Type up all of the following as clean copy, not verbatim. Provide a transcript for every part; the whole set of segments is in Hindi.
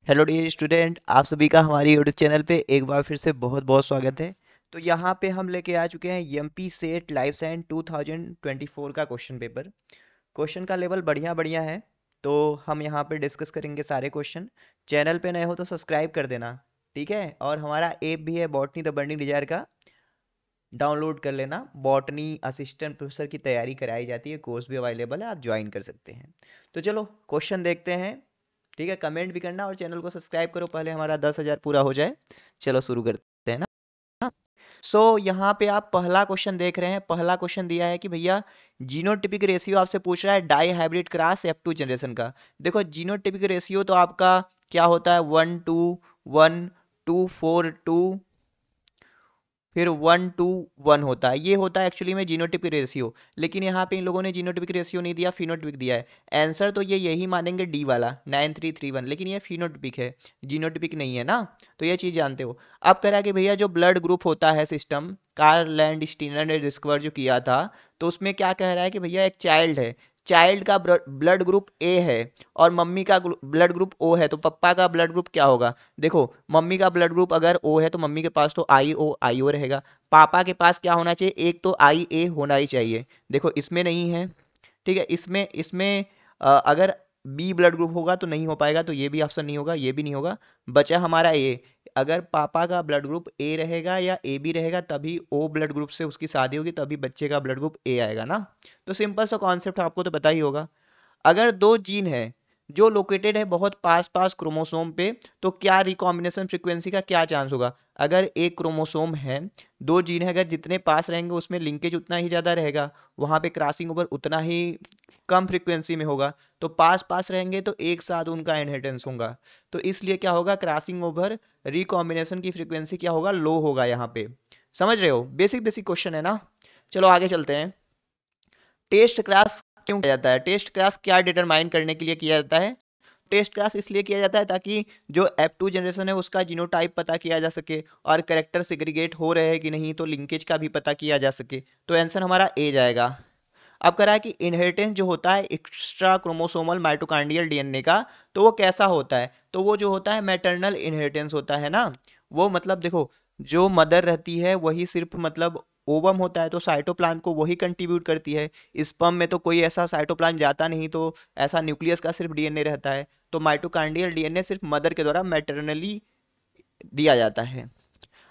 हेलो डियर स्टूडेंट, आप सभी का हमारे यूट्यूब चैनल पे एक बार फिर से बहुत बहुत स्वागत है। तो यहाँ पे हम लेके आ चुके हैं एमपी सेट लाइफ साइंस 2024 का क्वेश्चन पेपर। क्वेश्चन का लेवल बढ़िया बढ़िया है। तो हम यहाँ पे डिस्कस करेंगे सारे क्वेश्चन। चैनल पे नए हो तो सब्सक्राइब कर देना, ठीक है। और हमारा ऐप भी है बॉटनी द बर्निंग डिजायर का, डाउनलोड कर लेना। बॉटनी असिस्टेंट प्रोफेसर की तैयारी कराई जाती है, कोर्स भी अवेलेबल है, आप ज्वाइन कर सकते हैं। तो चलो क्वेश्चन देखते हैं, ठीक है। कमेंट भी करना और चैनल को सब्सक्राइब करो, पहले हमारा 10,000 पूरा हो जाए। चलो शुरू करते हैं ना। यहाँ पे आप पहला क्वेश्चन देख रहे हैं। पहला क्वेश्चन दिया है कि भैया जीनोटिपिक रेशियो आपसे पूछ रहा है die hybrid cross F2 generation का। देखो जीनोटिपिक रेशियो तो आपका क्या होता है, 1:1, 2:4, 2 फिर 1:1 होता है। ये होता है एक्चुअली में जीनोटिपिक रेशियो, लेकिन यहाँ पे इन लोगों ने जीनोटिपिक रेशियो नहीं दिया, फिनोटिपिक दिया है। आंसर तो ये यही मानेंगे डी वाला 9331, लेकिन ये फिनोटिपिक है, जीनोटिपिक नहीं है ना। तो ये चीज़ जानते हो। अब कह रहा है कि भैया जो ब्लड ग्रुप होता है, सिस्टम कार्ल लैंड स्टीनर ने डिस्कवर जो किया था, तो उसमें क्या कह रहा है कि भैया एक चाइल्ड है, चाइल्ड का ब्लड ग्रुप ए है और मम्मी का ब्लड ग्रुप ओ है, तो पप्पा का ब्लड ग्रुप क्या होगा। देखो मम्मी का ब्लड ग्रुप अगर ओ है तो मम्मी के पास तो आई ओ रहेगा। पापा के पास क्या होना चाहिए, एक तो आई ए होना ही चाहिए। देखो इसमें नहीं है, ठीक है। इसमें इसमें अगर बी ब्लड ग्रुप होगा तो नहीं हो पाएगा, तो ये भी ऑप्शन नहीं होगा, ये भी नहीं होगा। बचा हमारा ए। अगर पापा का ब्लड ग्रुप ए रहेगा या ए बी रहेगा तभी ओ ब्लड ग्रुप से उसकी शादी होगी, तभी बच्चे का ब्लड ग्रुप ए आएगा ना। तो सिंपल सा कॉन्सेप्ट आपको तो पता ही होगा। अगर दो जीन है जो लोकेटेड है बहुत पास पास क्रोमोसोम पे, तो क्या रिकॉम्बिनेशन फ्रीक्वेंसी का क्या चांस होगा। अगर एक क्रोमोसोम है, दो जीन है, अगर जितने पास रहेंगे उसमें लिंकेज उतना ही ज़्यादा रहेगा, वहाँ पे क्रॉसिंग ओवर उतना ही कम फ्रीक्वेंसी में होगा। तो पास पास रहेंगे तो एक साथ उनका इनहेरिटेंस होगा। तो इसलिए क्या होगा, क्रॉसिंग ओवर रिकॉम्बिनेशन की फ्रीक्वेंसी क्या होगा, लो होगा। यहाँ पे समझ रहे हो, बेसिक बेसिक क्वेश्चन है ना। चलो आगे चलते हैं। टेस्ट क्लास क्यों किया जाता है, टेस्ट क्लास क्या डिटरमाइन करने के लिए किया जाता है। टेस्ट क्लास इसलिए किया जाता है ताकि जो F2 जनरेशन है उसका जीनोटाइप पता किया जा सके और करेक्टर सेग्रीगेट हो रहे हैं कि नहीं, तो लिंकेज का भी पता किया जा सके। तो आंसर हमारा ए जाएगा। अब कह रहा है कि इनहेरिटेंस जो होता है एक्स्ट्रा क्रोमोसोमल माइटोकॉन्ड्रियल डीएनए का, तो वो कैसा होता है, तो वो जो होता है मैटरनल इनहेरिटेंस होता है ना। वो मतलब देखो, जो मदर रहती है वही सिर्फ मतलब ओवम होता है तो साइटोप्लाज्म को वही कंट्रीब्यूट करती है। स्पर्म में तो कोई ऐसा साइटोप्लाज्म जाता नहीं, तो ऐसा न्यूक्लियस का सिर्फ डीएनए रहता है। तो माइटोकॉन्ड्रियल डीएनए सिर्फ मदर के द्वारा मैटरनली दिया जाता है।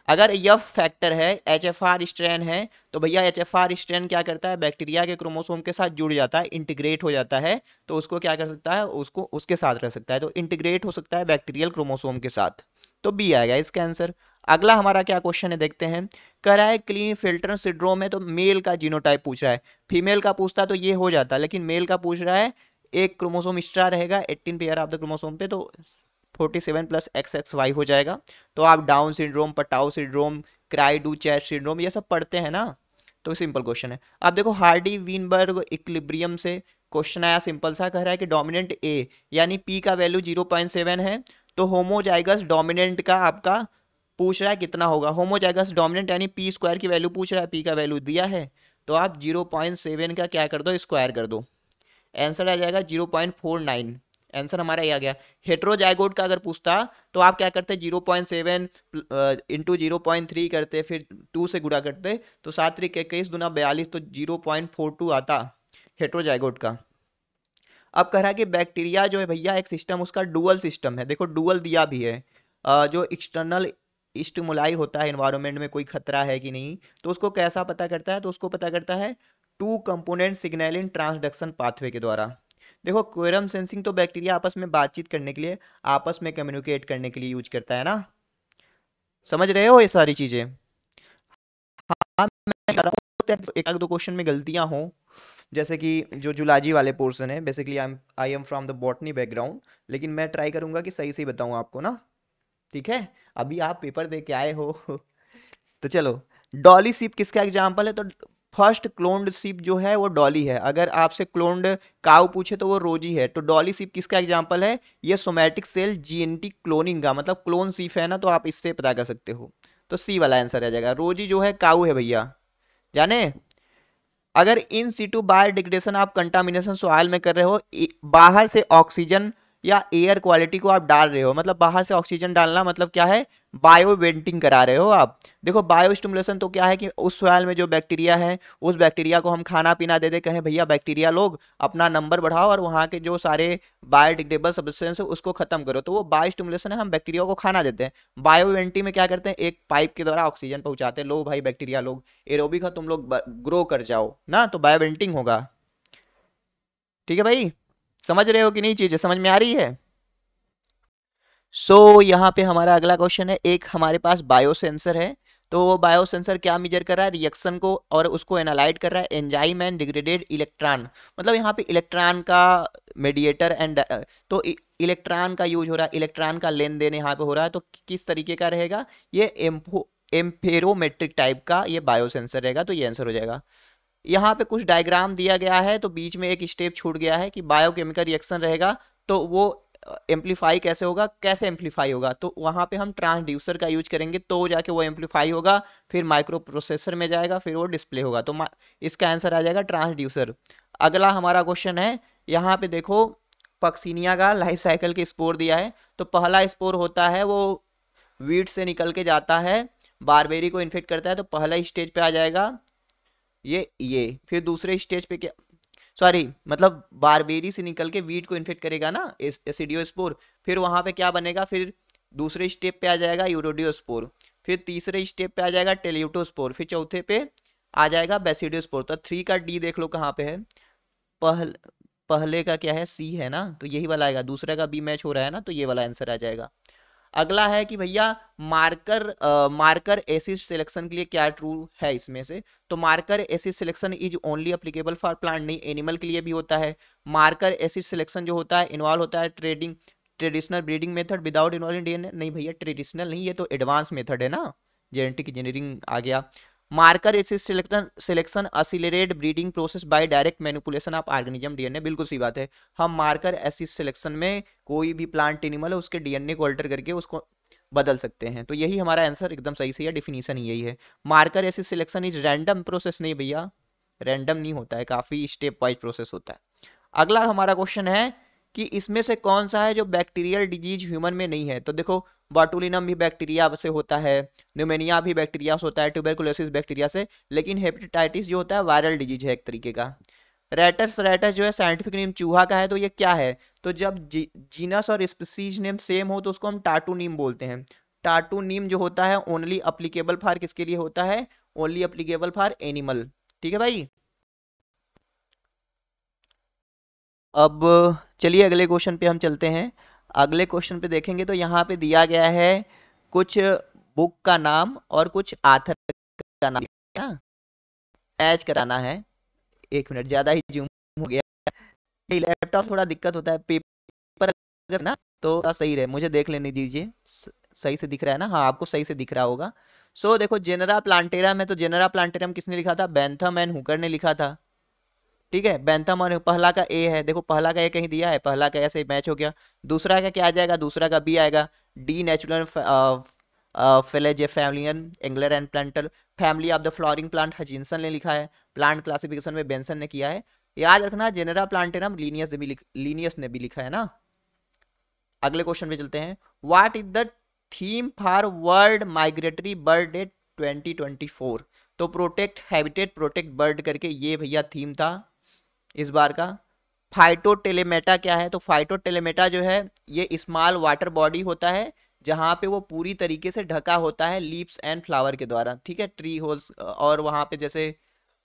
अगर यह फैक्टर है, एचएफआर स्ट्रैंड है, तो भैया एचएफआर स्ट्रैंड क्या करता है, बैक्टीरिया के क्रोमोसोम के साथ जुड़ जाता है, इंटीग्रेट हो जाता है। तो उसको क्या कर सकता है, उसको उसके साथ रह सकता है, तो इंटीग्रेट हो सकता है बैक्टीरियल क्रोमोसोम के साथ। तो बी आएगा इसका आंसर। अगला हमारा क्या क्वेश्चन है देखते हैं। कह रहा है क्लीन फिल्टर सिंड्रोम है, तो मेल का जीनोटाइप पूछ रहा है। फीमेल का पूछता तो ये हो जाता, लेकिन मेल का पूछ रहा है। एक क्रोमोसोम एक्स्ट्रा रहेगा 18 पेयर ऑफ द क्रोमोसोम पे, तो 47 प्लस XXY हो जाएगा। तो आप down syndrome, Patau syndrome, cry do chat syndrome ये सब पढ़ते हैं ना। तो सिंपल क्वेश्चन है। अब देखो हार्डी वीनबर्ग इक्विलिब्रियम से क्वेश्चन आया, सिंपल सा। कह रहा है कि डोमिनेंट ए यानी पी का वैल्यू 0.7 है, तो होमोजाइगस डोमिनेंट का आपका पूछ रहा है कितना होगा। होमोजाइगस डोमिनेंट यानी पी स्क्वायर की वैल्यू पूछ रहा है, पी का वैल्यू दिया है, तो आप 0.7 का क्या कर दो, स्क्वायर कर दो। आंसर आ जाएगा 0.49। आंसर हमारा ये आ गया। हेट्रोजाइगोट का अगर पूछता तो आप क्या करते, 0.7 इंटू 0.3 करते, फिर 2 से गुणा करते, तो 7×21 दूना 42, तो 0.42 आता हेट्रोजाइगोट का। अब कह रहा है कि बैक्टीरिया जो है भैया एक सिस्टम, उसका डुअल सिस्टम है। देखो डुअल दिया भी है। जो एक्सटर्नल स्टिमुलाई होता है एनवायरनमेंट में, कोई खतरा है कि नहीं, तो उसको कैसा पता करता है, तो उसको पता करता है two component signalling transduction pathway के द्वारा। देखो क्वेरम सेंसिंग तो बैक्टीरिया आपस में बातचीत करने के लिए, आपस में कम्युनिकेट करने के लिए यूज करता है ना। समझ रहे हो ये सारी चीजें। हाँ मैं कह रहा हूँ एक आध दो क्वेश्चन में गलतियां हो, जैसे कि जो जुलॉजी वाले पोर्शन है, basically I am from the botany background, लेकिन मैं ट्राई करूंगा कि सही सही बताऊं आपको ना, ठीक है। अभी आप पेपर दे के आए हो तो चलो, डॉली शिप किसका एग्जाम्पल है, तो फर्स्ट क्लोन्ड शिप जो है वो डॉली है। अगर आपसे क्लोन्ड काऊ पूछे तो वो रोजी है। तो डॉली शिप किसका एग्जाम्पल है, ये सोमैटिक सेल जीएनटी क्लोनिंग का मतलब क्लोन शिप है ना, तो आप इससे पता कर सकते हो। तो सी वाला आंसर आ जाएगा। रोजी जो है काऊ है भैया, जाने। अगर इन सीटू बायोडिग्रेडेशन आप कंटामिनेशन सॉइल में कर रहे हो, बाहर से ऑक्सीजन या एयर क्वालिटी को आप डाल रहे हो, मतलब बाहर से ऑक्सीजन डालना मतलब क्या है, बायो वेंटिंग करा रहे हो आप। देखो बायो स्टिमुलेशन तो क्या है कि उस सॉइल में जो बैक्टीरिया है उस बैक्टीरिया को हम खाना पीना दे दे, कहें भैया बैक्टीरिया लोग अपना नंबर बढ़ाओ और वहाँ के जो सारे बायोडिग्रेडेबल सब्सटेंस है उसको खत्म करो, तो वो बायो स्टिमुलेशन है, हम बैक्टीरिया को खाना देते हैं। बायो वेंटिंग में क्या करते हैं, एक पाइप के द्वारा ऑक्सीजन पहुंचाते हैं, लो भाई बैक्टीरिया लोग एरोबिक है तुम लोग ग्रो कर जाओ ना, तो बायो वेंटिंग होगा। ठीक है भाई, समझ रहे हो कि नहीं, चीजें समझ में आ रही है। यहाँ पे हमारा अगला क्वेश्चन है, एक हमारे पास बायो सेंसर है, तो वो बायो सेंसर क्या मेजर कर रहा है, रिएक्शन को और उसको एनालाइज कर रहा है, एंजाइम एंड डिग्रेडेड इलेक्ट्रॉन, मतलब यहाँ पे इलेक्ट्रॉन का मेडिएटर एंड, तो इलेक्ट्रॉन का यूज हो रहा है, इलेक्ट्रॉन का लेन देन यहाँ पे हो रहा है, तो किस तरीके का रहेगा ये, एम्फेरोमेट्रिक टाइप का ये बायो सेंसर रहेगा, तो ये आंसर हो जाएगा। यहाँ पे कुछ डायग्राम दिया गया है, तो बीच में एक स्टेप छूट गया है कि बायोकेमिकल रिएक्शन रहेगा तो वो एम्पलीफाई कैसे होगा, कैसे एम्पलीफाई होगा, तो वहां पे हम ट्रांसड्यूसर का यूज करेंगे तो जाके वो एम्पलीफाई होगा, फिर माइक्रो प्रोसेसर में जाएगा, फिर वो डिस्प्ले होगा, तो इसका आंसर आ जाएगा ट्रांसड्यूसर। अगला हमारा क्वेश्चन है, यहाँ पे देखो पक्सिनिया का लाइफ साइकिल के स्पोर दिया है, तो पहला स्पोर होता है वो वीट से निकल के जाता है, बारबेरी को इन्फेक्ट करता है, तो पहला स्टेज पे आ जाएगा ये फिर दूसरे स्टेज पे क्या, सॉरी मतलब बारबेरी से निकल के वीट को इन्फेक्ट करेगा ना एसिडियोस्पोर, फिर वहां पे क्या बनेगा, फिर दूसरे स्टेप पे आ जाएगा यूरोडियोस्पोर, फिर तीसरे स्टेप पे आ जाएगा टेलियोटोस्पोर, फिर चौथे पे आ जाएगा बेसिडियोस्पोर। तो 3 का डी देख लो कहाँ पे है, पहल पहले का क्या है, सी है ना, तो यही वाला आएगा, दूसरे का बी मैच हो रहा है ना, तो ये वाला आंसर आ जाएगा। अगला है कि भैया मार्कर एसिड सिलेक्शन के लिए क्या ट्रू है इसमें से, तो marker assisted selection is only applicable for plant, नहीं एनिमल के लिए भी होता है। मार्कर एसिड सिलेक्शन जो होता है इन्वॉल्व होता है traditional breeding method without involving DNA, नहीं भैया ट्रेडिशनल नहीं, ये तो एडवांस मेथड है ना, जेनेटिक इंजीनियरिंग आ गया। Marker assisted selection accelerate breeding process by direct manipulation of organism DNA, बिल्कुल सही बात है, हम मार्कर एसिड सिलेक्शन में कोई भी प्लांट एनिमल है उसके डीएनए को अल्टर करके उसको बदल सकते हैं, तो यही हमारा आंसर एकदम सही से है, डिफिनीशन यही है। Marker assisted selection is random process, नहीं भैया रैंडम नहीं होता है, काफी स्टेप वाइज प्रोसेस होता है। अगला हमारा क्वेश्चन है कि इसमें से कौन सा है जो बैक्टीरियल डिजीज ह्यूमन में नहीं है, तो देखो बॉटुलिनम भी बैक्टीरिया से होता है, न्यूमेनिया भी बैक्टीरिया से होता है, ट्यूबरकुलोसिस बैक्टीरिया से, लेकिन हेपेटाइटिस जो होता है वायरल डिजीज है एक तरीके का। रेटस रेटस जो है साइंटिफिक नेम चूहा का है, तो ये क्या है, तो जब जीनस और स्पीसीज नेम सेम हो तो उसको हम टाटू नीम बोलते हैं। टाटू नीम जो होता है ओनली अप्लीकेबल फॉर किसके लिए होता है, ओनली अप्लीकेबल फॉर एनिमल। ठीक है भाई, अब चलिए अगले क्वेश्चन पे हम चलते हैं। अगले क्वेश्चन पे देखेंगे तो यहाँ पे दिया गया है कुछ बुक का नाम और कुछ आथर का नाम, मैच कराना है। एक मिनट, ज्यादा ही जूम हो गया, लैपटॉप थोड़ा दिक्कत होता है, पेपर अगर ना तो थोड़ा सही रहे, मुझे देख लेने दीजिए सही से दिख रहा है ना, हाँ आपको सही से दिख रहा होगा। देखो जेनरा प्लांटेरम है, तो जेनरा प्लांटेरम किसने लिखा था, बेंथम एंड हुकर ने लिखा था। ठीक है, बेंथम और पहला का ए है, देखो पहला का ए कहीं दिया है, पहला का ऐसे मैच हो गया। दूसरा का क्या आ जाएगा, दूसरा का बी आएगा, डी नेचुरल फेलेजेफेलियन Engler and Prantl, family of the flowering plant Hutchinson ने लिखा है, प्लांट क्लासिफिकेशन में बेंसन ने किया है। याद रखना जेनेरा प्लांटेरम लीनियस ने भी लिखा है ना। अगले क्वेश्चन पे चलते हैं, what is the theme for world migratory bird day 2024, तो प्रोटेक्ट हैबिटेट प्रोटेक्ट बर्ड करके ये भैया थीम था इस बार का। फाइटोटेलेमेटा क्या है, तो फाइटोटेलेमेटा जो है ये स्मॉल वाटर बॉडी होता है जहां पे वो पूरी तरीके से ढका होता है लीव्स एंड फ्लावर के द्वारा। ठीक है, ट्री होल्स और वहां पे जैसे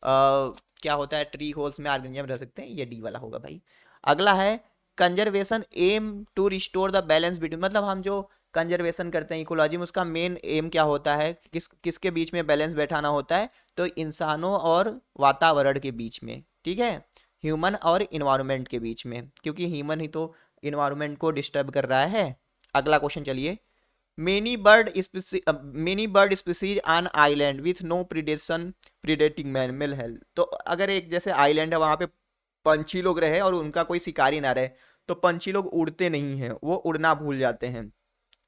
क्या होता है, ट्री होल्स में ऑर्गेनिज्म रह सकते हैं, ये डी वाला होगा भाई। अगला है conservation aim to restore the balance between, मतलब हम जो कंजर्वेशन करते हैं इकोलॉजी में उसका मेन एम क्या होता है, किसके बीच में बैलेंस बैठाना होता है, तो इंसानों और वातावरण के बीच में। ठीक है, ह्यूमन और इन्वायरमेंट के बीच में, क्योंकि ह्यूमन ही तो इन्वायरमेंट को डिस्टर्ब कर रहा है। अगला क्वेश्चन चलिए, many bird species on island with no predating mammal है, तो अगर एक जैसे आइलैंड है वहां पे पंछी लोग रहे और उनका कोई शिकारी ना रहे, तो पंछी लोग उड़ते नहीं हैं, वो उड़ना भूल जाते हैं,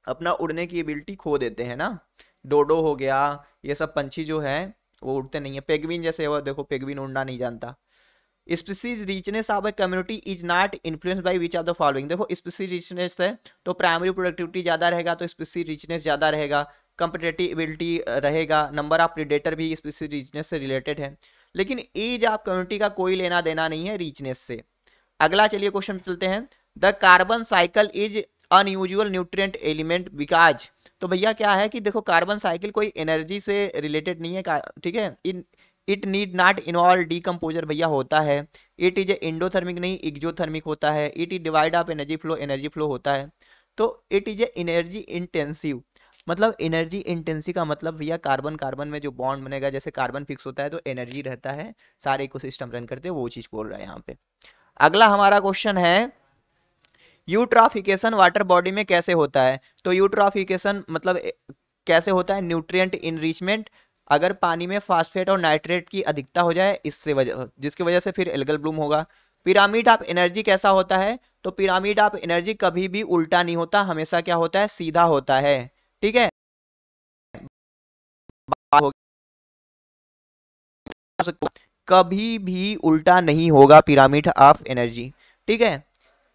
अपना उड़ने की एबिलिटी खो देते हैं ना। डोडो हो गया, ये सब पंछी जो है वो उड़ते नहीं है, पेंगुइन जैसे वो देखो पेंगुइन उड़ना नहीं जानता। Species richness of a community is not influence by which of the following. देखो स्पीसीज रिचनेस है तो प्राइमरी प्रोडक्टिविटी ज्यादा रहेगा तो स्पीसीज रिचनेस ज्यादा रहेगा, कंपेटिटिविटी रहेगा, नंबर ऑफ प्रेडेटर भी स्पीसीज रिचनेस से रिलेटेड है, लेकिन एज ऑफ कम्युनिटी का कोई लेना देना नहीं है रिचनेस से। अगला चलिए क्वेश्चन चलते हैं। The carbon cycle is unusual nutrient element because. तो भैया क्या है कि देखो कार्बन साइकिल कोई एनर्जी से रिलेटेड नहीं है, ठीक है। In it need not involve decomposer भैया होता है। इट इज एंडोथर्मिक नहीं एक्सोथर्मिक होता है। It is divide of energy flow होता है। तो इट इज एनर्जी इंटेंसिव। मतलब एनर्जी इंटेंसिव का मतलब भैया कार्बन कार्बन में जो बॉन्ड बनेगा, जैसे कार्बन फिक्स होता है तो एनर्जी रहता है, सारे इकोसिस्टम रन करते हैं, वो चीज बोल रहा है यहाँ पे। अगला हमारा क्वेश्चन है यूट्रॉफिकेशन वाटर बॉडी में कैसे होता है। तो यूट्रॉफिकेशन मतलब कैसे होता है, न्यूट्रिएंट इनरिचमेंट, अगर पानी में फास्फेट और नाइट्रेट की अधिकता हो जाए इससे जिसकी वजह से फिर एल्गल ब्लूम होगा। पिरामिड ऑफ एनर्जी कैसा होता है, तो पिरामिड ऑफ एनर्जी कभी भी उल्टा नहीं होता, हमेशा क्या होता है, सीधा होता है, ठीक है। कभी भी उल्टा नहीं होगा पिरामिड ऑफ एनर्जी, ठीक है।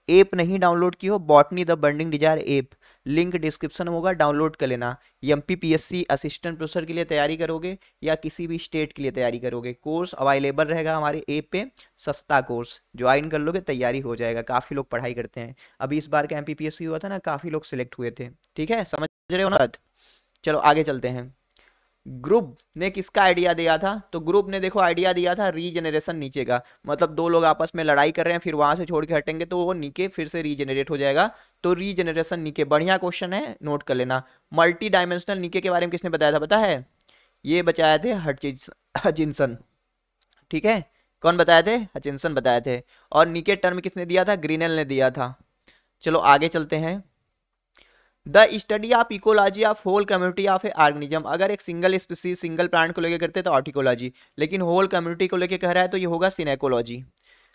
ऐप नहीं डाउनलोड की हो, botany the burning desire app, link description में होगा, डाउनलोड कर लेना। एमपीपीएससी असिस्टेंट प्रोफेसर के लिए तैयारी करोगे या किसी भी स्टेट के लिए तैयारी करोगे, कोर्स अवेलेबल रहेगा हमारे ऐप पे, सस्ता कोर्स, ज्वाइन कर लोगे तैयारी हो जाएगा। काफ़ी लोग पढ़ाई करते हैं, अभी इस बार का एमपीपीएससी हुआ था ना, काफ़ी लोग सिलेक्ट हुए थे, ठीक है, समझ रहे हो ना। चलो आगे चलते हैं। ग्रुप ने किसका आइडिया दिया था, तो ग्रुप ने देखो आइडिया दिया था रीजनरेशन नीचे का, मतलब दो लोग आपस में लड़ाई कर रहे हैं फिर वहां से छोड़ के हटेंगे तो वो नीचे फिर से रीजनरेट हो जाएगा, तो रीजनरेशन नीचे। बढ़िया क्वेश्चन है, नोट कर लेना। मल्टी डायमेंशनल नीचे के बारे में किसने बताया था पता है, ये बताए थे हचिंसन, ठीक है। कौन बताए थे, हचिंसन बताए थे। और नीचे टर्म किसने दिया था, ग्रीनेल ने दिया था। चलो आगे चलते हैं। The study of ecology of whole community of a organism, अगर एक सिंगल स्पीसीज सिंगल प्लांट को लेकर करते हैं तो ऑर्टिकोलॉजी, लेकिन होल कम्युनिटी को लेकर कह रहा है तो ये होगा synecology.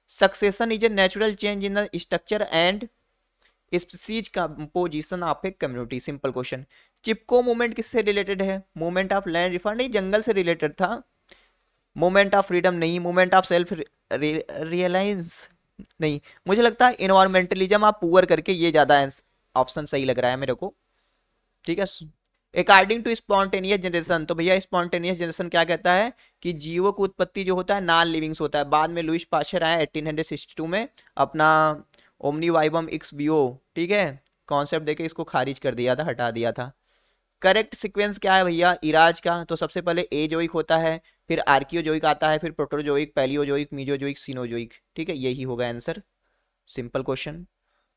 Succession is a natural change in the structure and species composition of a community, simple question. Chipko movement किससे रिलेटेड है, मूवमेंट ऑफ लैंड रिफर नहीं, जंगल से रिलेटेड था। मूवमेंट ऑफ फ्रीडम नहीं, मूवमेंट ऑफ सेल्फ रियलाइज नहीं, मुझे लगता है इन्वायरमेंटलिज्म आप पुअर करके ये ज्यादा ऑप्शन सही लग रहा है मेरे को, ठीक है। अकॉर्डिंग टू स्पॉन्टेनियस जनरेशन, तो भैया स्पॉन्टेनियस जनरेशन क्या कहता है कि जीवों की उत्पत्ति जो होता है नॉन लिविंग्स होता है। बाद में लुइस पाश्चर आया 1862 में अपना ओमनी वाइवम एक्स बियो, ठीक है, कॉन्सेप्ट देके इसको खारिज कर दिया था, हटा दिया था। करेक्ट सीक्वेंस क्या है भैया इराज का, तो सबसे पहले एजोइक होता है, फिर आर्कियोजोइक आता है, फिर प्रोटोजोइक, पैलियोजोइक, मीजोजोइक, सीनोजोइक, ठीक है, यही होगा आंसर, सिंपल क्वेश्चन।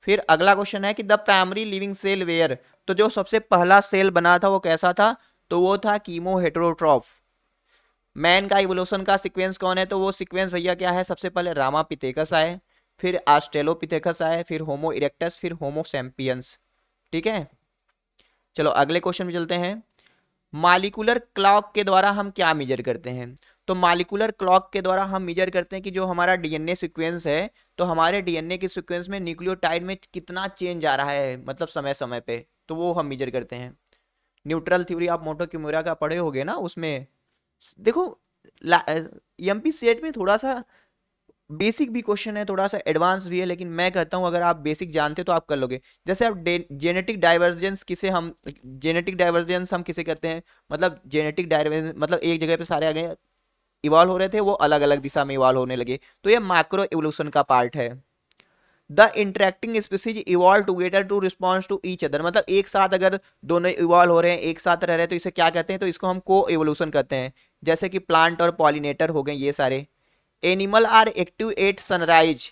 फिर अगला क्वेश्चन है कि the primary living cell where, तो जो सबसे पहला सेल बना था वो कैसा था, तो वो था कीमो हेटेरोट्रॉफ। मैन का इवोल्यूशन का सीक्वेंस कौन है, तो वो सीक्वेंस भैया क्या है, सबसे पहले रामापिथेकस आए, फिर ऑस्ट्रेलोपिथेकस आए, फिर होमो इरेक्टस, फिर होमो सैम्पियंस, ठीक है। चलो अगले क्वेश्चन में चलते हैं। मॉलिक्यूलर क्लॉक के द्वारा हम क्या मेजर करते हैं, तो मॉलिक्यूलर क्लॉक के द्वारा हम मेजर करते हैं कि जो हमारा डीएनए सीक्वेंस है, तो हमारे डीएनए के सीक्वेंस में न्यूक्लियोटाइड में कितना चेंज आ रहा है, मतलब समय समय पे, तो वो हम मेजर करते हैं। न्यूट्रल थ्योरी आप मोटो किमोरा का पढ़े होगे ना, उसमें देखो एमपी सेट में थोड़ा सा बेसिक भी क्वेश्चन है, थोड़ा सा एडवांस भी है, लेकिन मैं कहता हूं अगर आप बेसिक जानते तो आप कर लोगे। जैसे आप जेनेटिक डाइवर्जेंस किसे हम, जेनेटिक डाइवर्जेंस हम किसे कहते हैं, मतलब जेनेटिक डाइवर्जेंस मतलब एक जगह पे सारे आ गए इवॉल्व हो रहे थे, वो अलग अलग दिशा में इवॉल्व होने लगे, तो ये माइक्रो इवोल्यूशन का पार्ट है। The interacting species evolve together to response to each other, मतलब एक साथ अगर दोनों इवॉल्व हो रहे हैं, एक साथ रह रहे हैं, तो इसे क्या कहते हैं, तो इसको हम को इवोल्यूशन कहते हैं। जैसे कि प्लांट और पॉलिनेटर हो गए ये सारे। Animal are active at sunrise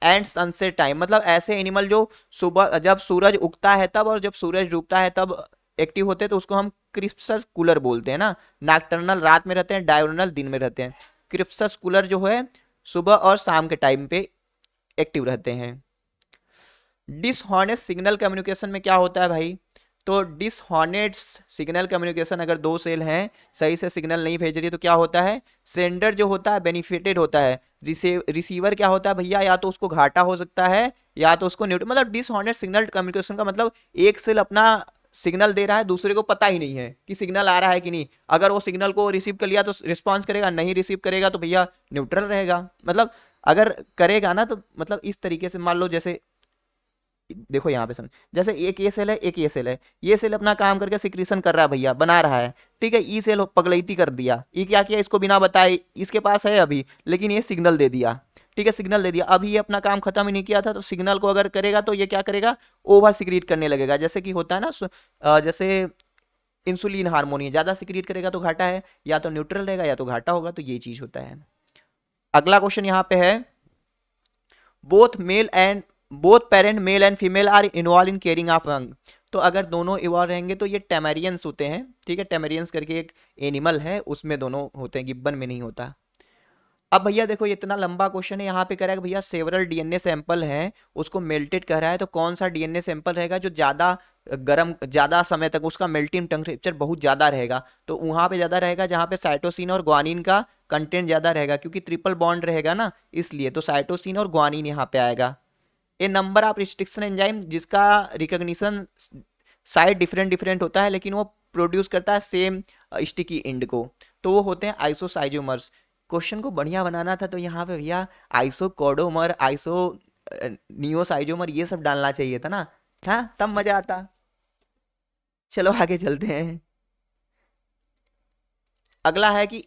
and sunset time, मतलब ऐसे एनिमल जो सुबह जब सूरज उगता है तब और जब सूरज डूबता है तब एक्टिव होते हैं, तो उसको हम क्रिप्सस्कुलर बोलते हैं ना। नॉकटर्नल रात में रहते हैं, डायurnal दिन में रहते हैं। क्रिप्सस्कुलर जो है सुबह और शाम के टाइम पे एक्टिव रहते हैं। डिसहॉनेस्ट सिग्नल कम्युनिकेशन में क्या होता है भाई, तो डिसहॉनेस्ट सिग्नल कम्युनिकेशन, अगर दो सेल हैं सही से सिग्नल नहीं भेज रही तो क्या होता है, सेंडर जो होता है बेनिफिटेड होता है, रिसीवर क्या होता है भैया, या तो उसको घाटा हो सकता है या तो उसको न्यूट्रल, मतलब डिसहॉनेस्ट सिग्नल कम्युनिकेशन का मतलब एक सेल अपना सिग्नल दे रहा है, दूसरे को पता ही नहीं है कि सिग्नल आ रहा है कि नहीं। अगर वो सिग्नल को रिसीव कर लिया तो रिस्पॉन्स करेगा, नहीं रिसीव करेगा तो भैया न्यूट्रल रहेगा। मतलब अगर करेगा ना तो मतलब इस तरीके से मान लो, जैसे देखो यहाँ पे समझ, जैसे एक ये सेल है, एक ये सेल है, ये सेल अपना काम करके सिक्रीशन कर रहा है भैया, बना रहा है, ठीक है। ई सेल पगलैती कर दिया, ई क्या किया, इसको बिना बताए, इसके पास है अभी लेकिन ये सिग्नल दे दिया, ठीक है, सिग्नल दे दिया। अभी ये अपना काम खत्म ही नहीं किया था, तो सिग्नल को अगर करेगा तो ये क्या करेगा, ओवर सिक्रीट करने लगेगा। जैसे कि होता है ना जैसे इंसुलिन हार्मोन, है ज्यादा सिक्रीट करेगा तो घाटा है, या तो न्यूट्रल रहेगा या तो घाटा होगा, तो ये चीज होता है। अगला क्वेश्चन यहाँ पे है, both parent male and female are involve in caring of young. तो अगर दोनों इन्वॉल्व रहेंगे तो ये टेमेरियंस होते हैं, ठीक है। टेमेरियंस करके एक एनिमल है, उसमें दोनों होते हैं, गिब्बन में नहीं होता। अब भैया देखो ये इतना लंबा क्वेश्चन है, यहाँ पे कह रहा है कि भैया सेवरल डीएनए सैंपल हैं, उसको मेल्टेड कर रहा है, तो कौन सा डीएनए सैंपल रहेगा जो ज्यादा गर्म, ज्यादा समय तक उसका मेल्टिंग टेम्परेचर बहुत ज्यादा रहेगा। तो वहां पे ज्यादा रहेगा जहाँ पे साइटोसिन और ग्वानिन का कंटेंट ज्यादा रहेगा, क्योंकि ट्रिपल बॉन्ड रहेगा ना, इसलिए तो साइटोसिन और ग्वानिन यहाँ पे आएगा। ए नंबर ऑफ रिस्ट्रिक्शन एंजाइम जिसका रिकॉग्निशन साइड डिफरेंट डिफरेंट होता है, लेकिन वो प्रोड्यूस करता है सेम स्टिकी एंड को, तो वो होते हैं आइसोसाइजोमर्स। क्वेश्चन को बढ़िया बनाना था तो यहाँ पे भैया आइसोकोडोमर, आइसो नियोसाइजोमर ये सब डालना चाहिए था ना, हाँ तब मजा आता। चलो आगे चलते हैं। अगला है कि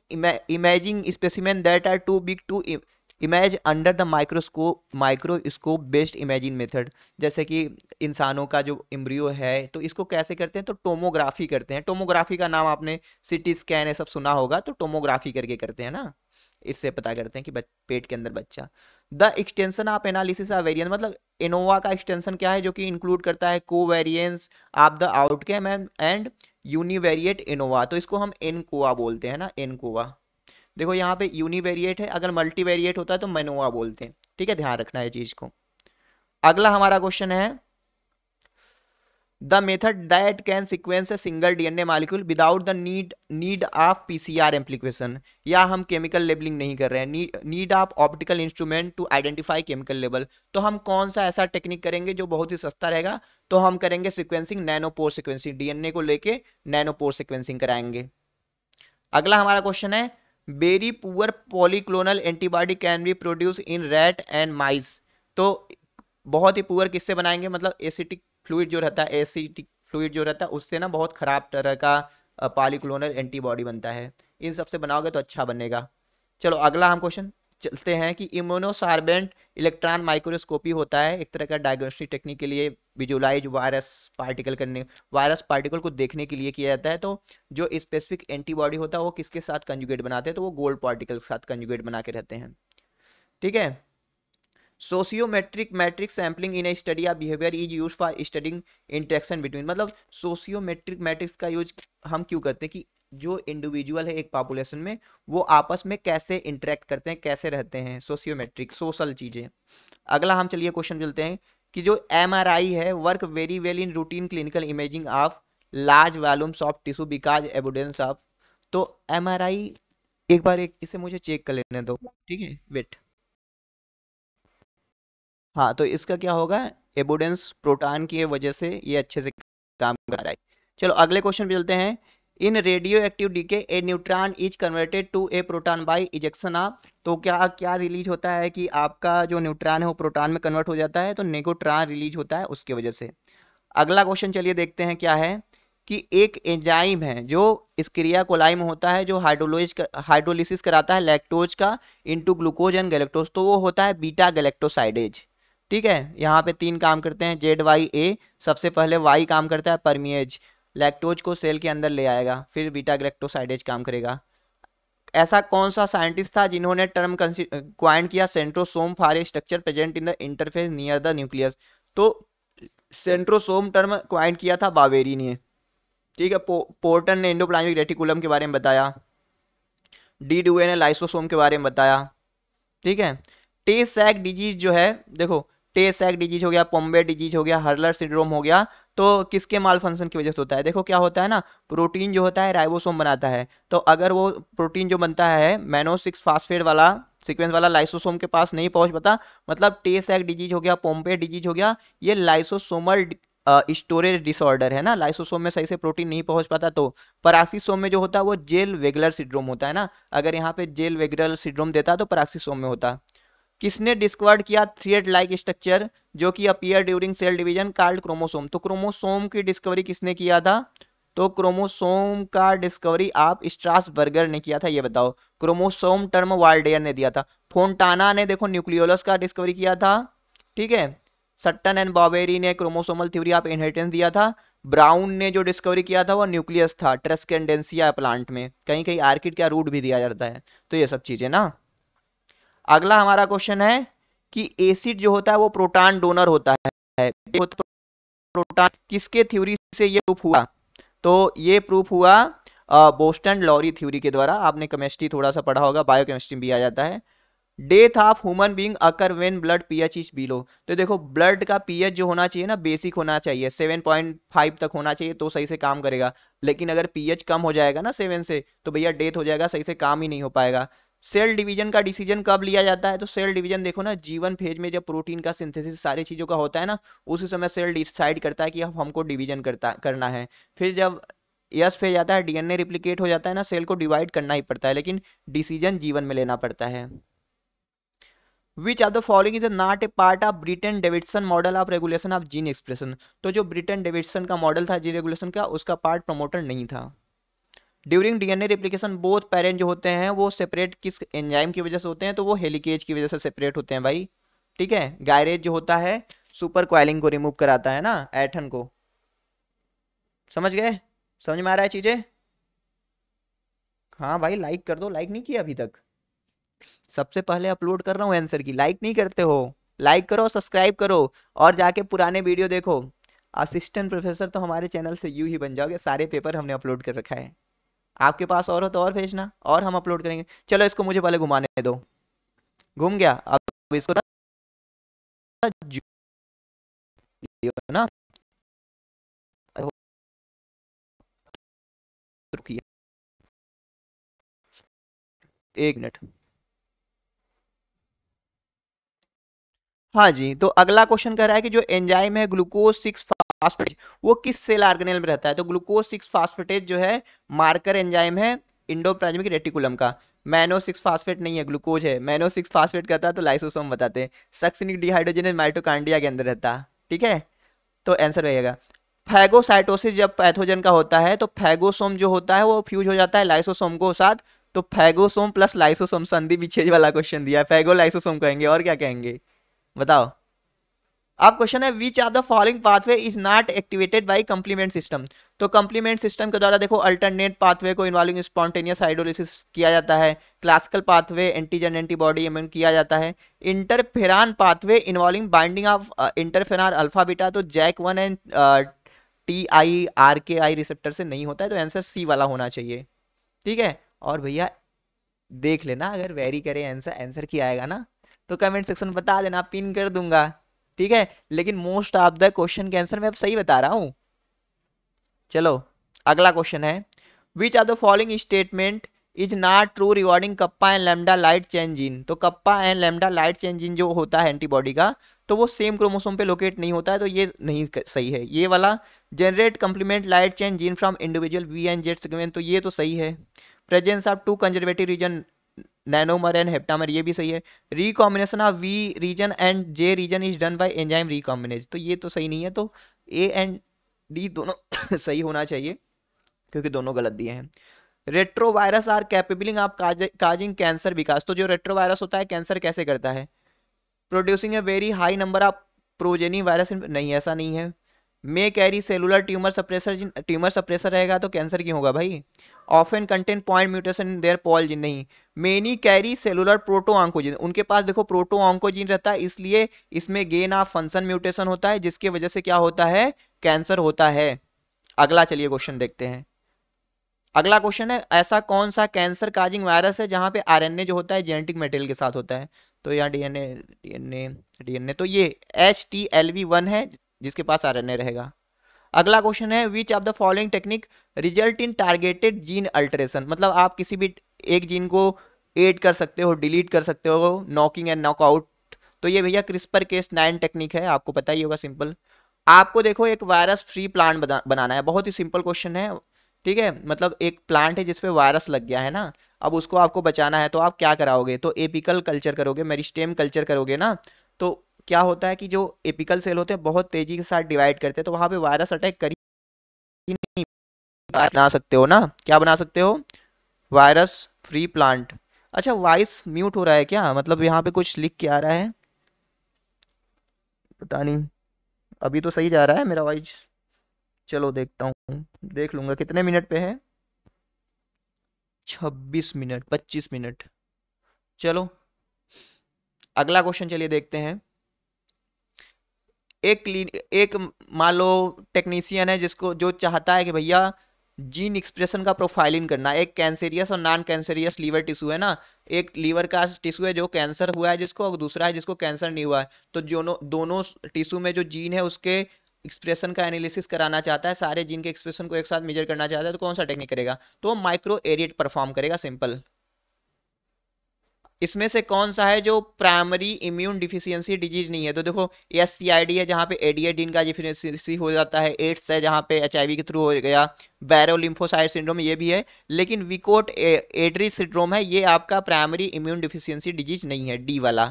imaging specimen that are too big to image under the microscope based imaging method. जैसे कि इंसानों का जो एम्ब्रियो है, तो इसको कैसे करते हैं, तो टोमोग्राफी करते हैं। टोमोग्राफी का नाम आपने सिटी स्कैन ये सब सुना होगा, तो टोमोग्राफी करके करते हैं ना, इससे पता करते हैं कि पेट के अंदर बच्चा। The extension of analysis of variance, मतलब एनोवा का एक्सटेंशन क्या है, जो कि इंक्लूड करता है covariance of the outcome and univariate ANOVA. तो इसको हम एनकोवा बोलते हैं ना, एनकोवा। देखो यहाँ पे यूनिवेरिएट है, अगर मल्टीवेरिएट होता है तो मेनोवा बोलते हैं, ठीक है, ध्यान रखना है चीज को। अगला हमारा क्वेश्चन है, the method that can sequence a single DNA molecule without the need of PCR amplification. या हम केमिकल लेबलिंग नहीं कर रहे हैं, need of optical instrument to identify chemical level. तो हम कौन सा ऐसा टेक्निक करेंगे जो बहुत ही सस्ता रहेगा, तो हम करेंगे सिक्वेंसिंग, नैनोपोर सिक्वेंसिंग, डीएनए को लेके नैनोपोर सिक्वेंसिंग कराएंगे। अगला हमारा क्वेश्चन है, very poor polyclonal antibody can be produce in rat and mice. तो बहुत ही पुअर किससे बनाएंगे, मतलब एसिटिक फ्लूइड जो रहता है, एसिटिक फ्लूइड जो रहता है उससे ना बहुत खराब तरह का पॉलीक्लोनल एंटीबॉडी बनता है, इन सबसे बनाओगे तो अच्छा बनेगा। चलो अगला हम क्वेश्चन चलते हैं कि इम्यूनोसार्बेंट इलेक्ट्रॉन माइक्रोस्कोपी होता है, एक तरह का डायग्नोस्टिक टेक्निक के लिए विजुलाइज वायरस पार्टिकल करने, वायरस पार्टिकल को देखने के लिए किया जाता है। तो जो स्पेसिफिक एंटीबॉडी होता है वो किसके साथ कंजुगेट बनाते हैं, तो वो गोल्ड पार्टिकल के साथ कंजुगेट बना के रहते हैं, ठीक है। Sociometric matrix sampling in a study of behaviour is use for studying interaction between. मतलब सोशियोमेट्रिक मैट्रिक्स का यूज हम क्यों करते हैं कि जो इंडिविजुअल है एक पॉपुलेशन में, वो आपस में कैसे इंटरेक्ट करते हैं, कैसे रहते हैं, सोशियोमेट्रिक सोशल चीजें। अगला हम चलिए क्वेश्चन चलते हैं कि जो एमआरआई है work very well in routine clinical imaging of large volumes of tissue because evidence of. तो एमआरआई एक बार इसे मुझे चेक कर लेने दो, ठीक है, वेट। हाँ तो इसका क्या होगा, एबोडेंस प्रोटॉन की वजह से ये अच्छे से काम कर रहा है। चलो अगले क्वेश्चन पे चलते हैं। In radio active decay a neutron is converted to a proton by ejection of. तो क्या क्या रिलीज होता है कि आपका जो न्यूट्रॉन है वो प्रोटॉन में कन्वर्ट हो जाता है, तो नेगोट्रॉन रिलीज होता है उसके वजह से। अगला क्वेश्चन चलिए देखते हैं क्या है, कि एक एंजाइम है जो इस क्रिया कोलाई में होता है, जो हाइड्रोलिसिस कराता है लैक्टोज का इनटू ग्लूकोज एंड गैलेक्टोज, तो वो होता है बीटा गैलेक्टोसाइडेज, ठीक है। यहाँ पे 3 काम करते हैं, ZYA। सबसे पहले Y काम करता है परमिएज, लैक्टोज को सेल के अंदर ले आएगा, फिर बीटा गैलेक्टोसाइडेज काम करेगा। ऐसा कौन सा साइंटिस्ट था जिन्होंने टर्म क्वाइन किया centrosome for a structure present in the interface near the nucleus. तो सेंट्रोसोम टर्म क्वाइन किया था बावेरी ने, ठीक है। पोर्टन ने एंडोप्लाज्मिक रेटिकुलम के बारे में बताया, डी डुए ने लाइसोसोम के बारे में बताया, ठीक है। टे सैक डिजीज जो है, देखो टे सैक डिजीज हो गया, पोम्बे डिजीज हो गया, हर्लर सिंड्रोम हो गया, तो किसके माल फंक्शन की वजह से होता है। देखो क्या होता है ना, प्रोटीन जो होता है राइबोसोम बनाता है, तो अगर वो प्रोटीन जो बनता है मैनो 6 फास्फेट वाला सीक्वेंस वाला लाइसोसोम के पास नहीं पहुंच पाता, मतलब टे सैक डिजीज हो गया, पोम्बे डिजीज हो गया, ये लाइसोसोमल स्टोरेज डिसऑर्डर है ना, लाइसोसोम में सही से प्रोटीन नहीं पहुंच पाता, तो पराक्सीसोम में जो होता है वो जेल वेगलर सिंड्रोम होता है ना, अगर यहाँ पे जेल वेगलर सिंड्रोम देता तो पराक्सीसोम में होता। किसने डिस्कवर्ड किया थ्रेड लाइक स्ट्रक्चर जो कि appear during cell division called chromosome, तो क्रोमोसोम की डिस्कवरी किसने किया था, तो क्रोमोसोम का डिस्कवरी आप स्ट्रासबर्गर ने किया था, ये बताओ। क्रोमोसोम टर्म वाल्डेयर ने दिया था। फोंटाना ने देखो न्यूक्लियोलस का डिस्कवरी किया था, ठीक है। सट्टन एंड बॉवेरी ने क्रोमोसोमल थ्योरी ऑफ इनहेरिटेंस दिया था। ब्राउन ने जो डिस्कवरी किया था वो न्यूक्लियस था ट्रस्केंडेंसिया प्लांट में, कहीं कहीं आर्किड का रूट भी दिया जाता है, तो ये सब चीजें ना। अगला हमारा क्वेश्चन है कि एसिड जो होता है वो प्रोटॉन डोनर होता है, प्रोटॉन किसके थ्योरी से ये प्रूफ हुआ, तो ये प्रूफ हुआ बोस्टन लॉरी थ्योरी के द्वारा। आपने केमिस्ट्री थोड़ा सा पढ़ा होगा, बायोकेमिस्ट्री में भी आ जाता है। Death of human being occur when blood pH is below, तो देखो ब्लड का पीएच जो होना चाहिए ना बेसिक होना चाहिए, 7.5 तक होना चाहिए तो सही से काम करेगा, लेकिन अगर पीएच कम हो जाएगा ना 7 से तो भैया डेथ हो जाएगा, सही से काम ही नहीं हो पाएगा। सेल डिवीजन का डिसीजन कब लिया जाता है, तो सेल डिवीजन देखो ना जीवन फेज में जब प्रोटीन का सिंथेसिस सारी चीजों का होता है ना, उसी समय सेल डिसाइड करता है कि अब हमको डिवीजन करना है। फिर जब यस फेज आता है, डीएनए रिप्लिकेट हो जाता है ना, सेल को डिवाइड करना ही पड़ता है, लेकिन डिसीजन जीवन में लेना पड़ता है। Which of the following is not a part of Britain Davidson model of regulation of gene expression, तो जो ब्रिटेन डेविडसन का मॉडल था जीन रेगुलेशन का, उसका पार्ट प्रमोटर नहीं था। During DNA replication both parent जो होते हैं वो सेपरेट किस एंजाइम की वजह से होते हैं, तो वो हेलिकेज की वजह से सेपरेट होते हैं भाई, ठीक है। गायरेज जो होता है सुपर क्वाइलिंग को रिमूव कराता है ना, एथन को। समझ गए, समझ में आ रहा है चीजें। हाँ भाई लाइक कर दो, लाइक नहीं किया अभी तक, सबसे पहले अपलोड कर रहा हूँ आंसर की, लाइक नहीं करते हो। लाइक करो, सब्सक्राइब करो, और जाके पुराने वीडियो देखो। असिस्टेंट प्रोफेसर तो हमारे चैनल से यूं ही बन जाओगे, सारे पेपर हमने अपलोड कर रखा है। आपके पास और हो तो और भेजना, और हम अपलोड करेंगे। चलो इसको मुझे पहले घुमाने दो, घूम गया, अब इसको ना, रुकिए 1 मिनट। हाँ जी, तो अगला क्वेश्चन कह रहा है कि जो एंजाइम है ग्लूकोज 6 फास्फेटेज वो किस सेल ऑर्गेनेल में रहता है, तो ग्लूकोज 6 फास्फेटेज जो है मार्कर एंजाइम है इंडोप्लाज्मिक रेटिकुलम का। मैनो 6 फास्फेट नहीं है, ग्लूकोज है। मैनो 6 फास्फेट कहता है तो लाइसोसोम बताते हैं। सक्सिनिक डिहाइड्रोजनेज माइटोकांड्रिया के अंदर रहता है, ठीक है। तो आंसर रहेगा फैगोसाइटोसिस जब पैथोजन का होता है तो फैगोसोम जो होता है वो फ्यूज हो जाता है लाइसोसोम को साथ, तो फैगोसोम प्लस लाइसोसोम, संधि विच्छेद वाला क्वेश्चन दिया है, फैगो लाइसोसोम कहेंगे और क्या कहेंगे बताओ। अब क्वेश्चन है which of the following pathway is not activated by complement system, तो कंप्लीमेंट सिस्टम के द्वारा देखो अल्टरनेट पाथवे को इन्वॉल्विंग स्पॉन्टेनियस हाइड्रोलिसिस किया जाता है, classical pathway antigen antibody immune किया जाता है, interferon pathway involving binding of interferon alpha beta तो जैक 1 एंड TIRKI रिसेप्टर से नहीं होता है, तो आंसर सी वाला होना चाहिए, ठीक है। और भैया देख लेना अगर वेरी करे आंसर, आंसर की आएगा ना तो कमेंट सेक्शन में बता देना, पिन कर दूंगा, ठीक है। लेकिन मोस्ट ऑफ द क्वेश्चन के आंसर मैं अब सही बता रहा हूं। चलो अगला क्वेश्चन है which are the following statement is not true regarding kappa and lambda light chain gene, तो kappa and lambda light chain gene जो होता है एंटीबॉडी का, तो वो सेम क्रोमोसोम पे लोकेट नहीं होता है, तो ये नहीं सही है। ये वाला generate complement light chain gene from individual V and Z segment, तो ये तो सही है। Presence of 2 conservative region nonamer and heptamer, ये भी सही है। Recombination of V region and J region is done by enzyme recombinase, तो ये तो सही नहीं है, तो ए एंड डी दोनों सही होना चाहिए क्योंकि दोनों गलत दिए हैं। Retrovirus are capable of causing cancer विकास, तो जो रेट्रोवायरस होता है कैंसर कैसे करता है, producing a very high number of progeny virus, नहीं ऐसा नहीं है। May carry cellular tumour suppressor gene, tumour suppressor रहेगा तो कैंसर क्यों होगा भाई। Often contain point mutation in their pol gene, नहीं। Many carry cellular proto oncogene, उनके पास देखो प्रोटो ऑन्कोजिन रहता है, इसलिए इसमें गेन ऑफ फंक्शन म्यूटेशन होता है जिसकी वजह से क्या होता है, कैंसर होता है। अगला चलिए क्वेश्चन देखते हैं। अगला क्वेश्चन है ऐसा कौन सा कैंसर काजिंग वायरस है जहां पे आरएनए जो होता है जेनेटिक मटेरियल के साथ होता है, तो यहाँ डीएनए डीएनए डीएनए, तो ये HTLV1 है जिसके पास आरएनए रहेगा। अगला क्वेश्चन है which of the following technique result in targeted gene alteration, मतलब आप किसी भी एक जीन को एड कर सकते हो, डिलीट कर सकते हो, नॉकिंग एंड नॉकआउट, तो ये भैया क्रिस्पर केस 9 टेक्निक है, आपको पता ही होगा सिंपल। आपको देखो एक वायरस फ्री प्लांट बनाना है, बहुत ही सिंपल क्वेश्चन है, ठीक है। मतलब एक प्लांट है जिसपे वायरस लग गया है ना, अब उसको आपको बचाना है, तो आप क्या कराओगे, तो एपिकल कल्चर करोगे, मेरिस्टेम कल्चर करोगे ना। तो क्या होता है कि जो एपिकल सेल होते हैं बहुत तेजी के साथ डिवाइड करते हैं, तो वहां पे वायरस अटैक कर ही नहीं, बना सकते हो ना, क्या बना सकते हो, वायरस फ्री प्लांट। अच्छा वॉइस म्यूट हो रहा है क्या, मतलब यहाँ पे कुछ लिख के आ रहा है, पता नहीं। अभी तो सही जा रहा है मेरा वॉइस, चलो देखता हूँ, देख लूंगा कितने मिनट पे है, 26 मिनट, 25 मिनट। चलो अगला क्वेश्चन चलिए देखते हैं। एक मान लो टेक्नीशियन है जिसको जो चाहता है कि भैया जीन एक्सप्रेशन का प्रोफाइलिंग करना है, एक कैंसेरियस और नॉन कैंसेरियस लीवर टिश्यू है ना, एक लीवर का टिश्यू है जो कैंसर हुआ है जिसको, और दूसरा है जिसको कैंसर नहीं हुआ है, तो दोनों दोनों टिश्यू में जो जीन है उसके एक्सप्रेशन का एनालिसिस कराना चाहता है, सारे जीन के एक्सप्रेशन को एक साथ मेजर करना चाहता है, तो कौन सा टेक्निक करेगा, तो माइक्रो एरिएट परफॉर्म करेगा, सिंपल। इसमें से कौन सा है जो प्राइमरी इम्यून डिफिशियंसी डिजीज नहीं है, तो देखो एससीआईडी है जहाँ पे एडीएडीन का डिफिशियंसी हो जाता है, एड्स है जहाँ पे एचआईवी के थ्रू हो गया, बैरो लिम्फोसाइट सिंड्रोम ये भी है, लेकिन विकोट एड्री सिंड्रोम है, ये आपका प्राइमरी इम्यून डिफिशियंसी डिजीज नहीं है, डी वाला।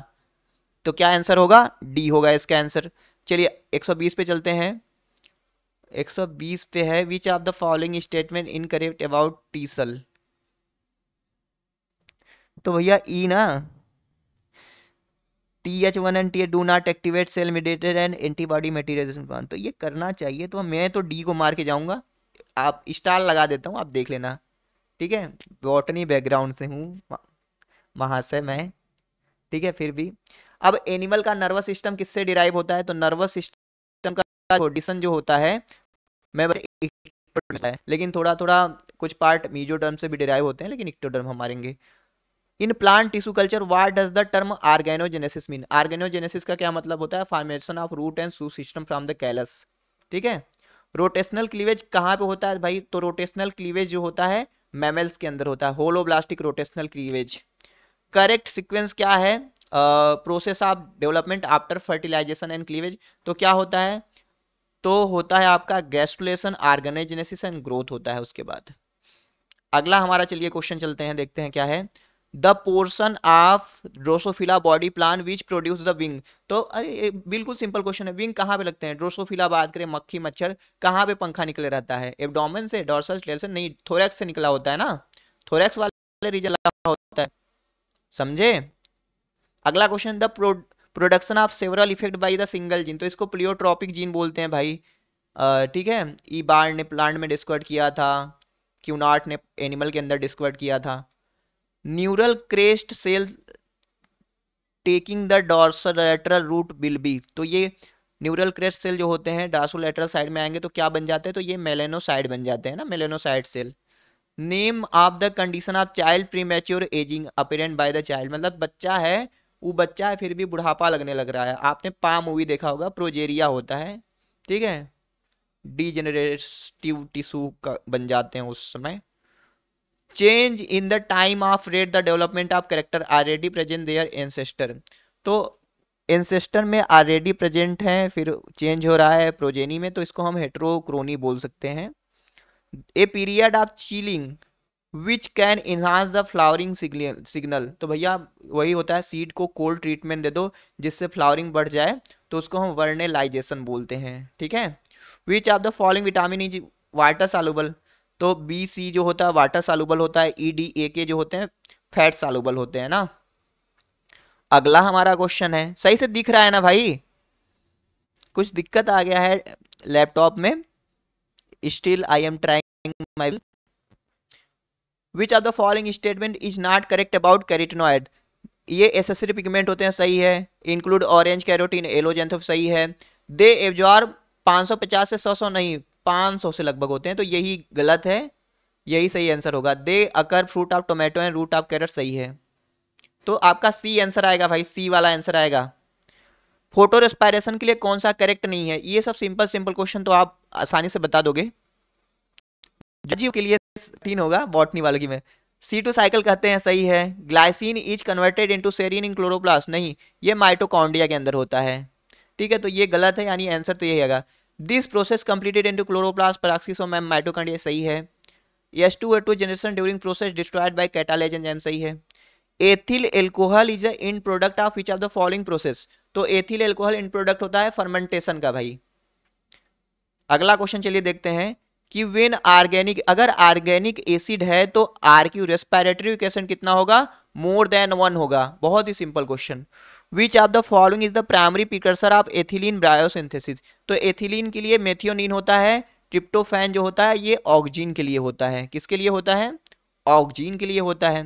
तो क्या आंसर होगा, डी होगा इसका आंसर। चलिए 120 पे चलते हैं। 120 पे है which of the following statement incorrect about T cell, तो भैया ई ना, TH1 and TH do not activate cell mediated and antibody materialisation plan, तो ये करना चाहिए, तो मैं तो डी को मार के जाऊंगा, आप स्टार लगा देता हूँ, आप देख लेना, ठीक है। बॉटनी बैकग्राउंड से हूँ महाशय मैं, ठीक है, फिर भी। अब एनिमल का नर्वस सिस्टम किससे डिराइव होता है, तो नर्वस सिस्टम का कोडिशन जो होता है, मैं लेकिन थोड़ा थोड़ा कुछ पार्ट मीजोडर्म से भी डिराइव होते हैं, लेकिन इक्टोडर्म हम मारेंगे। In plant tissue culture what does the term organogenesis mean, organogenesis का क्या मतलब होता है, formation of root and shoot system from the callus, ठीक है। रोटेशनल क्लीवेज कहाँ पे होता है भाई, तो रोटेशनल क्लीवेज जो होता है मैमल्स के अंदर होता है, holoblastic rotational cleavage. Correct sequence क्या है, process of development after fertilisation and cleavage, तो क्या होता है, तो होता है आपका गैस्ट्रुलेशन, ऑर्गेनोजेनेसिस एंड ग्रोथ होता है उसके बाद। अगला हमारा चलिए क्वेश्चन चलते हैं, देखते हैं क्या है। The portion of Drosophila body plan which produce the wing, तो अरे बिल्कुल सिंपल क्वेश्चन है, विंग कहाँ पे लगते हैं, ड्रोसोफिला बात करें मक्खी मच्छर, कहाँ पे पंखा निकले रहता है, एब्डोमेन से, डोर्सल टेल से नहीं, थोरैक्स से निकला होता है ना, थोरैक्स वाले रीजन होता है, समझे। अगला question, the production of several effect by the single gene, तो इसको प्लियोट्रॉपिक जीन बोलते हैं भाई, ठीक है। ई बार ने प्लांट में डिस्कवर किया था, क्यूनार्ट ने एनिमल के अंदर डिस्कवर किया था। Neural crest cell taking the dorsolateral route will be, तो ये न्यूरल क्रेस्ट सेल जो होते हैं डॉर्सोलेटरल साइड में आएंगे तो क्या बन जाते हैं, तो ये मेलेनोसाइड बन जाते हैं ना, melanocyte cell. Name of the condition of child premature ageing apparent by the child, मतलब बच्चा है, वो बच्चा है फिर भी बुढ़ापा लगने लग रहा है, आपने पा मूवी देखा होगा, प्रोजेरिया होता है, ठीक है, डीजेनरेटिव टिश्यू का बन जाते हैं उस समय। Change in the time of rate the development of character already present there ancestor, तो एंसेस्टर में ऑलरेडी प्रेजेंट है फिर चेंज हो रहा है प्रोजेनी में, तो इसको हम हेट्रोक्रोनी बोल सकते हैं। A period of chilling which can enhance the flowering signal, तो भैया वही होता है, सीड को कोल्ड ट्रीटमेंट दे दो जिससे फ्लावरिंग बढ़ जाए, तो उसको हम वर्नेलाइजेशन बोलते हैं, ठीक है। Which of the following vitamin is water soluble, तो बी सी जो होता है वाटर सॉल्युबल होता है, ई डी ए के जो होते हैं फैट सॉल्युबल होते हैं ना। अगला हमारा क्वेश्चन है, सही से दिख रहा है ना भाई, कुछ दिक्कत आ गया है लैपटॉप में, still I am trying my, which of the following statement is not correct about carotenoid, ये एसेसरी पिगमेंट होते हैं, सही है, इंक्लूड ऑरेंज कैरोटीन एलोजेंथोफ, सही है, दे एब्जॉर्ब 550 से 100 नहीं 500 से लगभग होते हैं, तो यही गलत है, यही सही आंसर होगा, they occur fruit of tomato and root of carrot, सही है, तो आपका सी आंसर आएगा भाई, सी वाला आंसर आएगा। फोटो रेस्पायरेशन के लिए कौन सा करेक्ट नहीं है, ये सब सिंपल सिंपल क्वेश्चन तो आप आसानी से बता दोगे, जीव के लिए 3 होगा, बॉटनी वाले की में। C2 साइकिल कहते हैं, सही है। Glycine is converted into serine in chloroplast, नहीं, ये माइटोकॉन्ड्रिया के अंदर होता है, ठीक है, तो ये गलत है, यानी आंसर तो यही आएगा। This process completed into chloroplast peroxisome and mitochondria, सही है। H2O2 generation during process destroyed by catalyse enzyme, सही है। Ethyl alcohol is a in product of which of the following process, तो एथिल एल्कोहल इन प्रोडक्ट होता है फर्मेंटेशन का भाई। अगला क्वेश्चन चलिए देखते हैं कि वेन ऑर्गेनिक, अगर ऑर्गेनिक एसिड है तो आर क्यू रेस्पिरेटरी इक्वेशन कितना होगा, मोर देन 1 होगा। बहुत ही simple question. Which of the following is the primary precursor of ethylene biosynthesis, तो एथिलीन के लिए मेथियोनिन होता है, ट्रिप्टोफैन जो होता है ये ऑक्सीजन के लिए होता है। किसके लिए होता है, ऑक्सीजन के लिए होता है।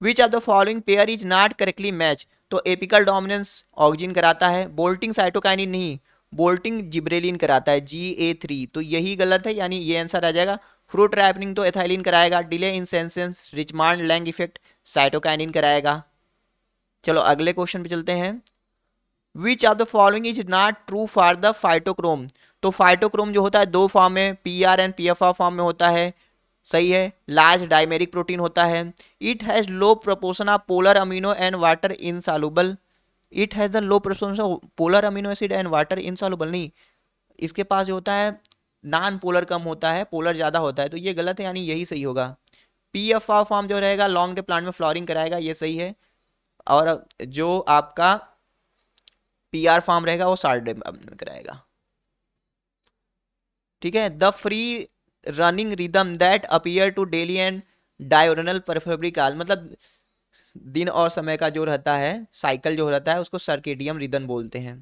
Which of the following pair is not correctly match, तो एपिकल डोमिनेंस ऑक्सीजन कराता है, बोल्टिंग साइटोकाइनिन नहीं, बोल्टिंग जिब्रेलिन कराता है GA3, तो यही गलत है, यानी ये आंसर आ जाएगा। फ्रूट रैपनिंग तो एथाइलिन कराएगा, delay in senescence Richmond Lang effect cytokinin कराएगा। चलो अगले क्वेश्चन पे चलते हैं। Which of the following is not true for the phytochrome, तो फाइटोक्रोम जो होता है दो फॉर्म में, PR एंड PFR फॉर्म में होता है, सही है। लार्ज डाइमेरिक प्रोटीन होता है। It has low proportion of polar amino and water insoluble, it has the low proportion of polar amino acid and water insoluble, नहीं, इसके पास जो होता है नॉन पोलर कम होता है, पोलर ज्यादा होता है, तो ये गलत है, यानी यही सही होगा। PFR फॉर्म जो रहेगा लॉन्ग डे प्लांट में फ्लोरिंग कराएगा, ये सही है। और जो आपका PR फॉर्म रहेगा वो शार्ट डे में कराएगा। ठीक है। The free running rhythm that appear to daily and diurnal preferably call, मतलब दिन और समय का जो रहता है साइकिल जो रहता है उसको सर्केडियम रिदम बोलते हैं।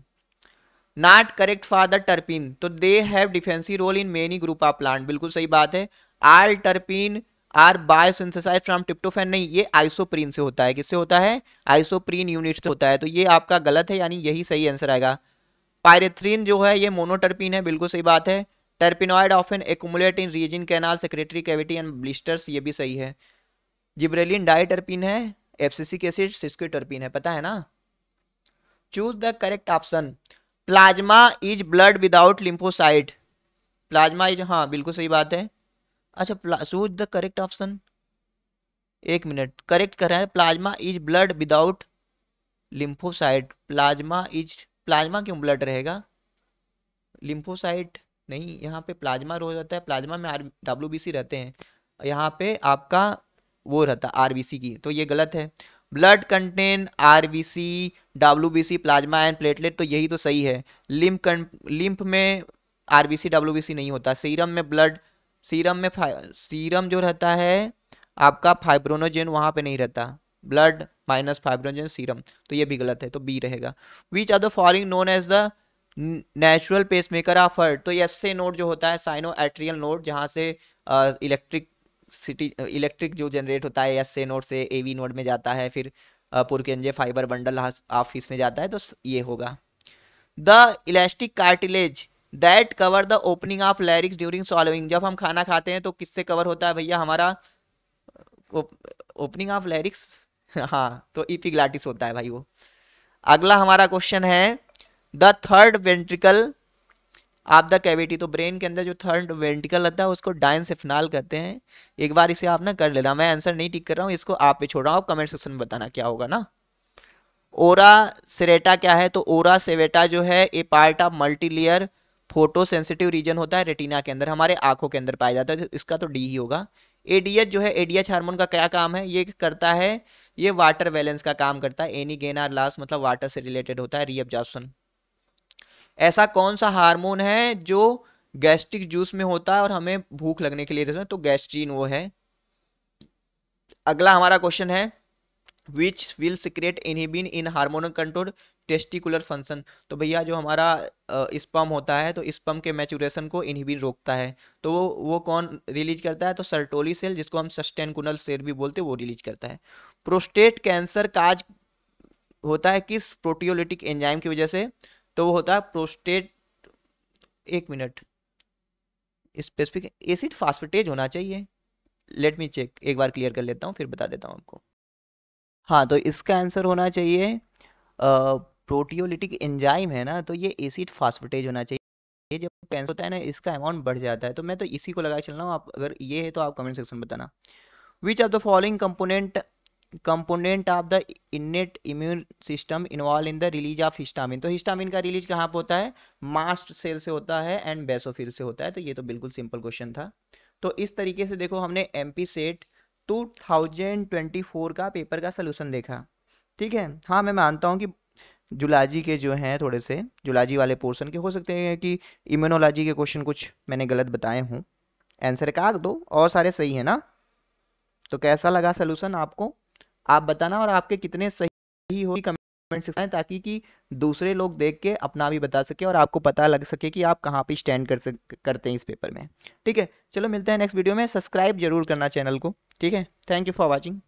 Not correct for the terpene, तो they have defensive role in many group of plant, बिल्कुल सही बात है। Are terpene are biosynthesize from tryptophan, नहीं, ये आइसोप्रीन से होता है। किससे होता है, आइसोप्रीन यूनिट से होता है, तो ये आपका गलत है, यानी यही सही आंसर आएगा। पायरेथ्रिन जो है ये मोनोटर्पिन है, बिल्कुल सही बात है। Terpenoid often accumulate in resin canal secretory cavity and blisters, ये भी सही है। जिब्रेलिन डाइटर्पिन है, एब्सिसिक एसिड सिस्कोटर्पिन है, पता है ना। Choose the correct option. Plasma is blood without lymphocyte, plasma is, हाँ बिल्कुल सही बात है। अच्छा, चूज द करेक्ट ऑप्शन, एक मिनट, करेक्ट कर रहा है। Plasma is blood without lymphocyte, plasma is, plasma क्यों ब्लड रहेगा, लिम्फोसाइट नहीं, यहाँ पे प्लाज्मा रो जाता है, प्लाज्मा में WBC रहते हैं, यहाँ पे आपका वो रहता है RBC की, तो ये गलत है। Blood contain RBC WBC plasma and platelet, तो यही तो सही है। लिम्फ में RBC WBC नहीं होता। सीरम में ब्लड, सीरम जो रहता है आपका फाइब्रोनोजेन वहां पे नहीं रहता, ब्लड माइनस फाइब्रोनोजेन सीरम, तो ये भी गलत है, तो बी रहेगा। Which are the following known as the natural pacemaker of heart, तो एसए नोड जो होता है साइनो एट्रियल नोड, जहाँ से इलेक्ट्रिक जो जनरेट होता है एसए नोड से AV नोड में जाता है, फिर पुरकेंजे फाइबर बंडल ऑफ इसमें जाता है, तो ये होगा। The elastic cartilage that cover the opening of larynx during swallowing, जब हम खाना खाते हैं तो किससे कवर होता है भैया हमारा ओपनिंग ऑफ लैरिक्स, हाँ, तो इपिग्लाटिस होता है भाई वो। अगला हमारा क्वेश्चन है, the third ventricle of the cavity, तो ब्रेन के अंदर जो थर्ड वेंट्रिकल रहता है उसको डाइनसेफेनाल कहते हैं। एक बार इसे आप ना कर लेना, मैं आंसर नहीं टिक कर रहा हूँ, इसको आप पे छोड़ रहा हूँ, आप कमेंट सेक्शन में बताना क्या होगा ना। ओरा सेरेटा क्या है, तो ओरा सेवेटा जो है a part of multilayer photo sensitive region होता है रेटिना के अंदर, हमारे आंखों के अंदर पाया जाता है, तो इसका तो डी ही होगा। ADH जो है ADH हार्मोन का क्या काम है, ये करता है, ये वाटर बैलेंस का काम करता है। एनी गेन आर लॉस मतलब वाटर से रिलेटेड होता है, रीअब्जॉर्प्शन। ऐसा कौन सा हार्मोन है जो गैस्ट्रिक जूस में होता है और हमें भूख लगने के लिए देता है, तो गैस्ट्रीन वो है। अगला हमारा क्वेश्चन है, which will secrete inhibin in hormonal control testicular function, तो भैया जो हमारा स्पर्म होता है, तो स्पर्म के मैचुरेशन को इनहिबिन रोकता है, तो वो कौन रिलीज करता है, तो सर्टोली सेल, जिसको हम सस्टेनकुनल सेल भी बोलते हैं, वो रिलीज करता है। प्रोस्टेट कैंसर काज होता है किस प्रोटियोलिटिक एंजाइम की वजह से, तो वो होता है प्रोस्टेट, एक मिनट, स्पेसिफिक एसिड फास्फेटेज होना चाहिए, लेट मी चेक, एक बार क्लियर कर लेता हूँ फिर बता देता हूँ आपको। हाँ, तो इसका आंसर होना चाहिए प्रोटियोलिटिक एंजाइम है ना, तो ये एसिड फास्फेटेज होना चाहिए। जब कैंसर होता है ना इसका अमाउंट बढ़ जाता है, तो मैं तो इसी को लगा चल रहा हूँ, आप अगर ये है तो आप कमेंट सेक्शन में बताना। विच of the following component component of the इनेट immune system involve in the release of histamine. तो हिस्टामिन का रिलीज कहाँ पर होता है? मास्ट सेल से होता है एंड बेसोफिल से होता है। तो ये तो बिल्कुल सिंपल क्वेश्चन था। तो इस तरीके से देखो हमने एमपी सेट 2024 का पेपर का सोल्यूशन देखा। ठीक है, हाँ मैं मानता हूँ कि जुलॉजी के जो हैं थोड़े से जुलॉजी वाले पोर्शन के हो सकते हैं कि इम्यूनोलॉजी के क्वेश्चन कुछ मैंने गलत बताए हूँ। आंसर काट दो, और सारे सही है ना? तो कैसा लगा सोल्यूशन आपको, आप बताना, और आपके कितने सही हो कमेंट सेक्शन में, ताकि कि दूसरे लोग देख के अपना भी बता सके और आपको पता लग सके कि आप कहाँ पे स्टैंड करते हैं इस पेपर में। ठीक है, चलो मिलते हैं नेक्स्ट वीडियो में। सब्सक्राइब जरूर करना चैनल को। ठीक है, थैंक यू फॉर वॉचिंग।